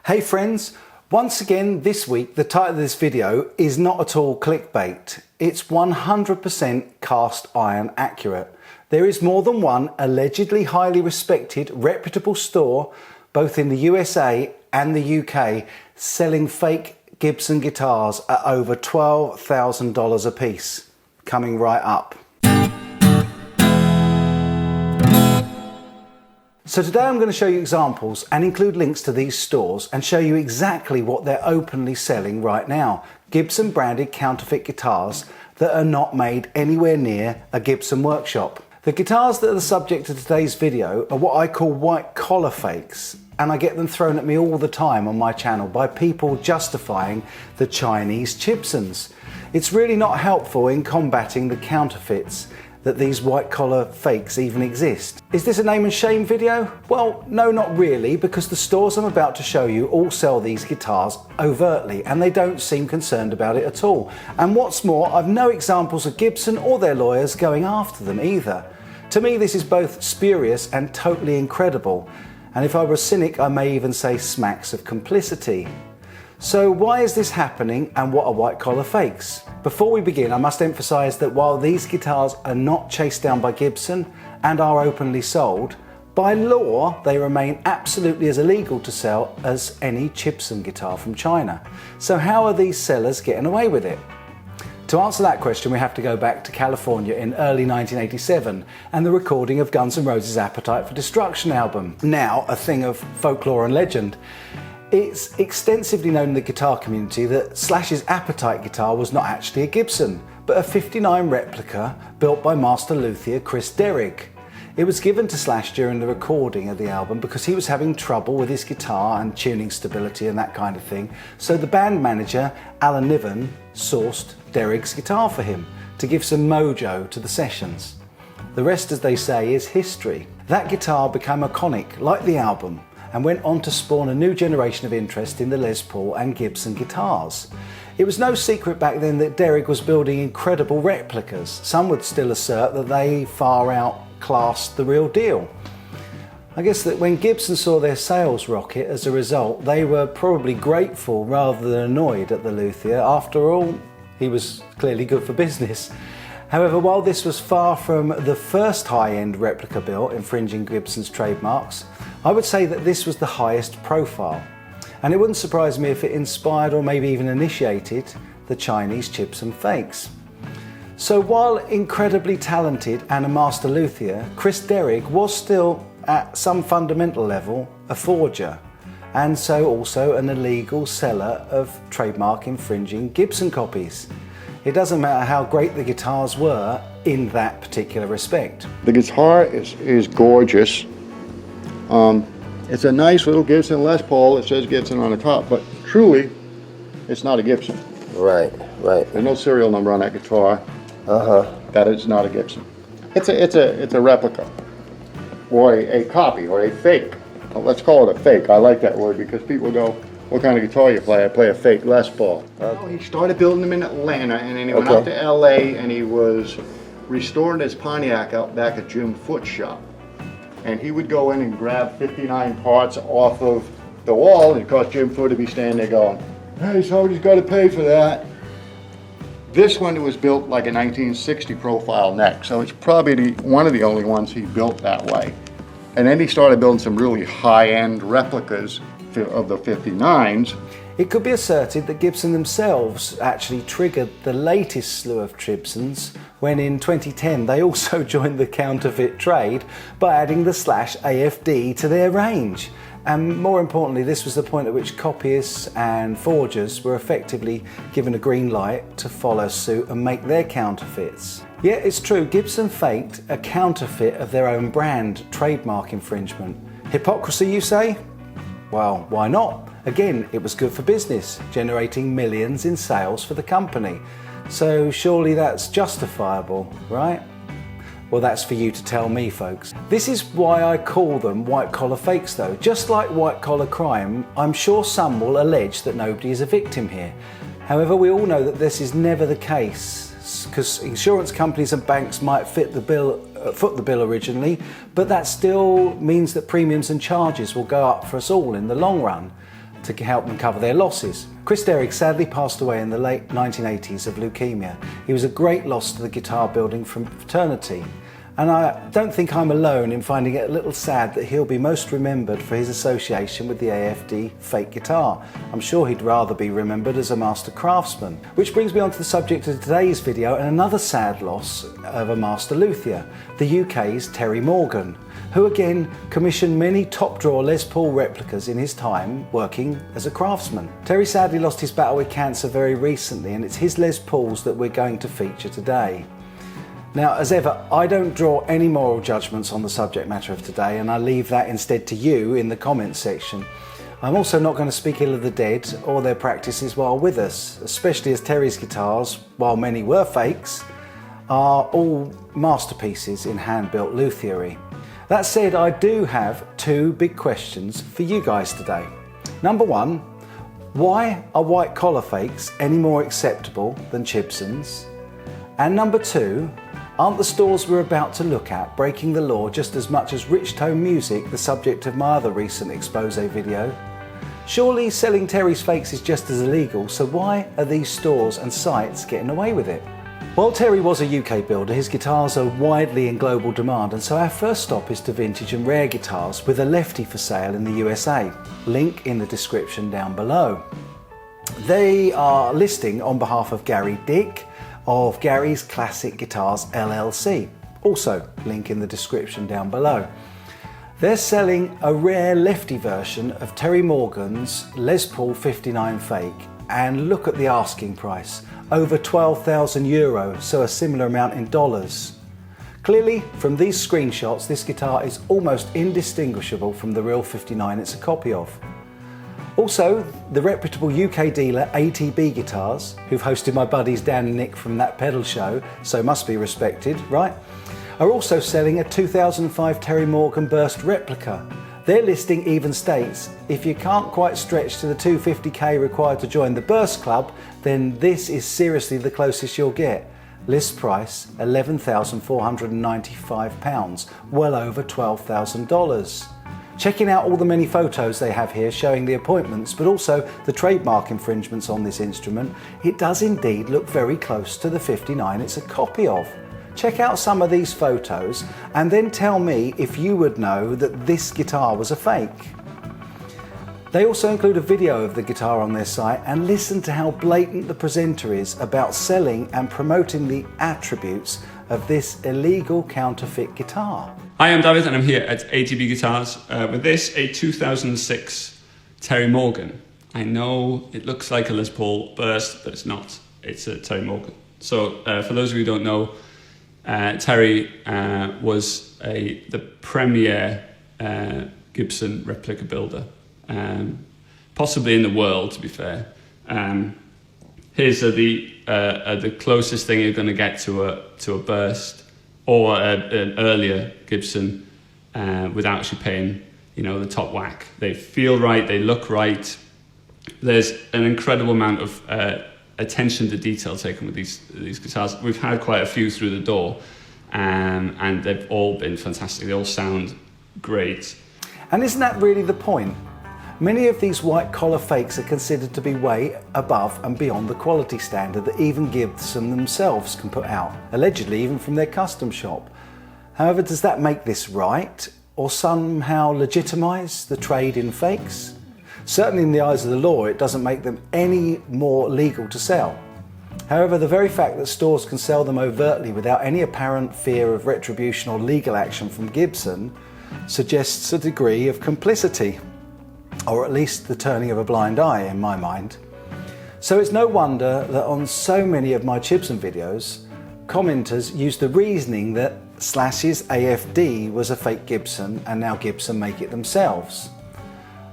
Hey friends, once again this week the title of this video is not at all clickbait. It's 100% cast iron accurate. There is more than one allegedly highly respected, reputable store, both in the USA and the UK, selling fake Gibson guitars at over $12,000 a piece. Coming right up. So today I'm going to show you examples and include links to these stores and show you exactly what they're openly selling right now. Gibson branded counterfeit guitars that are not made anywhere near a Gibson workshop. The guitars that are the subject of today's video are what I call white collar fakes, and I get them thrown at me all the time on my channel by people justifying the Chinese Chibsons. It's really not helpful in combating the counterfeits that these white collar fakes even exist. Is this a name and shame video? Well, no, not really, because the stores I'm about to show you all sell these guitars overtly and they don't seem concerned about it at all. And what's more, I've no examples of Gibson or their lawyers going after them either. To me, this is both spurious and totally incredible. And if I were a cynic, I may even say smacks of complicity. So why is this happening and what are white collar fakes? Before we begin, I must emphasise that while these guitars are not chased down by Gibson and are openly sold, by law they remain absolutely as illegal to sell as any Chibson guitar from China. So how are these sellers getting away with it? To answer that question, we have to go back to California in early 1987 and the recording of Guns N' Roses' Appetite for Destruction album, now a thing of folklore and legend. It's extensively known in the guitar community that Slash's Appetite guitar was not actually a Gibson, but a '59 replica built by master luthier Chris Derrick. It was given to Slash during the recording of the album because he was having trouble with his guitar and tuning stability and that kind of thing, so the band manager Alan Niven sourced Derrick's guitar for him to give some mojo to the sessions. The rest, as they say, is history. That guitar became iconic, like the album, and went on to spawn a new generation of interest in the Les Paul and Gibson guitars. It was no secret back then that Derrick was building incredible replicas. Some would still assert that they far outclassed the real deal. I guess that when Gibson saw their sales rocket as a result, they were probably grateful rather than annoyed at the luthier. After all, he was clearly good for business. However, while this was far from the first high-end replica built infringing Gibson's trademarks, I would say that this was the highest profile. And it wouldn't surprise me if it inspired or maybe even initiated the Chinese Chibson fakes. So while incredibly talented and a master luthier, Chris Derrick was still, at some fundamental level, a forger, and so also an illegal seller of trademark infringing Gibson copies. It doesn't matter how great the guitars were in that particular respect. The guitar is gorgeous. It's a nice little Gibson Les Paul. It says Gibson on the top, but truly, it's not a Gibson. Right. There's no serial number on that guitar. That is not a Gibson. It's a replica, or a copy, or a fake. Well, let's call it a fake. I like that word because people go, "What kind of guitar you play?" I play a fake Les Paul. He started building them in Atlanta, and then he went out to LA, and he was restoring his Pontiac out back at Jim Foot's shop. And he would go in and grab 59 parts off of the wall, and of course Jim Foot would be standing there going, "Hey, somebody's got to pay for that." This one was built like a 1960 profile neck, so it's probably one of the only ones he built that way. And then he started building some really high-end replicas of the 59s. It could be asserted that Gibson themselves actually triggered the latest slew of Chibsons when in 2010 they also joined the counterfeit trade by adding the Slash AFD to their range. And more importantly, this was the point at which copyists and forgers were effectively given a green light to follow suit and make their counterfeits. Yeah, it's true, Gibson faked a counterfeit of their own brand trademark infringement. Hypocrisy, you say? Well, why not? Again, it was good for business, generating millions in sales for the company. So surely that's justifiable, right? Well, that's for you to tell me, folks. This is why I call them white collar fakes though. Just like white collar crime, I'm sure some will allege that nobody is a victim here. However, we all know that this is never the case, because insurance companies and banks might foot the bill originally, but that still means that premiums and charges will go up for us all in the long run. to help them cover their losses. Chris Derrick sadly passed away in the late 1980s of leukemia. He was a great loss to the guitar building fraternity. And I don't think I'm alone in finding it a little sad that he'll be most remembered for his association with the AFD fake guitar. I'm sure he'd rather be remembered as a master craftsman. Which brings me on to the subject of today's video and another sad loss of a master luthier, the UK's Terry Morgan, who again commissioned many top-drawer Les Paul replicas in his time working as a craftsman. Terry sadly lost his battle with cancer very recently, and it's his Les Pauls that we're going to feature today. Now, as ever, I don't draw any moral judgments on the subject matter of today, and I leave that instead to you in the comments section. I'm also not going to speak ill of the dead or their practices while with us, especially as Terry's guitars, while many were fakes, are all masterpieces in hand-built luthiery. That said, I do have two big questions for you guys today. Number one, why are white collar fakes any more acceptable than Chibsons? And number two, aren't the stores we're about to look at breaking the law just as much as rich tone music, the subject of my other recent expose video? Surely selling Terry's fakes is just as illegal, so why are these stores and sites getting away with it? While Terry was a UK builder, his guitars are widely in global demand, and so our first stop is to vintage and rare guitars with a lefty for sale in the USA. Link in the description down below. They are listing on behalf of Gary Dick of Gary's Classic Guitars LLC. Also, link in the description down below. They're selling a rare lefty version of Terry Morgan's Les Paul 59 Fake, and look at the asking price, over €12,000, so a similar amount in dollars. Clearly, from these screenshots, this guitar is almost indistinguishable from the real 59 it's a copy of. Also, the reputable UK dealer ATB Guitars, who've hosted my buddies Dan and Nick from That Pedal Show, so must be respected, right? Are also selling a 2005 Terry Morgan Burst replica. Their listing even states, if you can't quite stretch to the $250k required to join the Burst Club, then this is seriously the closest you'll get. List price, £11,495, well over $12,000. Checking out all the many photos they have here showing the appointments, but also the trademark infringements on this instrument, it does indeed look very close to the 59 it's a copy of. Check out some of these photos and then tell me if you would know that this guitar was a fake. They also include a video of the guitar on their site, and listen to how blatant the presenter is about selling and promoting the attributes of this illegal counterfeit guitar. Hi, I'm David and I'm here at ATB Guitars with this, a 2006 Terry Morgan. I know it looks like a Les Paul Burst, but it's not. It's a Terry Morgan. So for those of you who don't know, Terry was the premier Gibson replica builder, possibly in the world, to be fair. Here's the closest thing you're going to get to a Burst or an earlier Gibson without actually paying, the top whack. They feel right, they look right. There's an incredible amount of attention to detail taken with these guitars. We've had quite a few through the door, and they've all been fantastic. They all sound great. And isn't that really the point? Many of these white collar fakes are considered to be way above and beyond the quality standard that even Gibson themselves can put out, allegedly even from their custom shop. However, does that make this right, or somehow legitimise the trade in fakes? Certainly in the eyes of the law, it doesn't make them any more legal to sell. However, the very fact that stores can sell them overtly without any apparent fear of retribution or legal action from Gibson suggests a degree of complicity, or at least the turning of a blind eye in my mind. So it's no wonder that on so many of my Chibson videos, commenters use the reasoning that Slash's AFD was a fake Gibson and now Gibson make it themselves.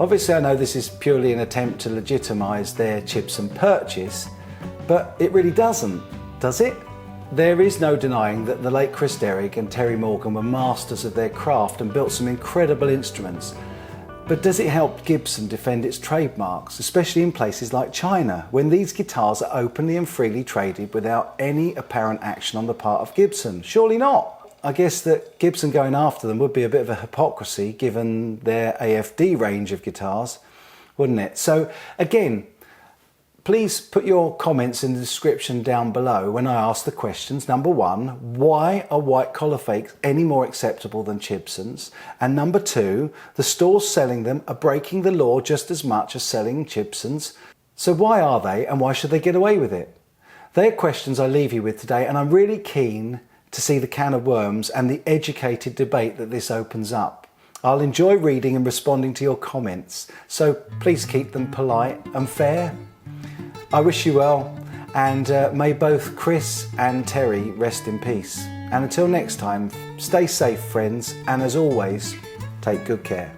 Obviously I know this is purely an attempt to legitimise their Chibson purchase, but it really doesn't, does it? There is no denying that the late Chris Derrick and Terry Morgan were masters of their craft and built some incredible instruments. But does it help Gibson defend its trademarks, especially in places like China, when these guitars are openly and freely traded without any apparent action on the part of Gibson? Surely not. I guess that Gibson going after them would be a bit of a hypocrisy given their AFD range of guitars. wouldn't it? So again, please put your comments in the description down below when I ask the questions. Number one, why are white collar fakes any more acceptable than Chibsons? And number two, the stores selling them are breaking the law just as much as selling Chibsons. So why are they, and why should they get away with it? They are questions I leave you with today, and I'm really keen to see the can of worms and the educated debate that this opens up. I'll enjoy reading and responding to your comments, so please keep them polite and fair. I wish you well, and may both Chris and Terry rest in peace. And until next time, stay safe, friends, and as always, take good care.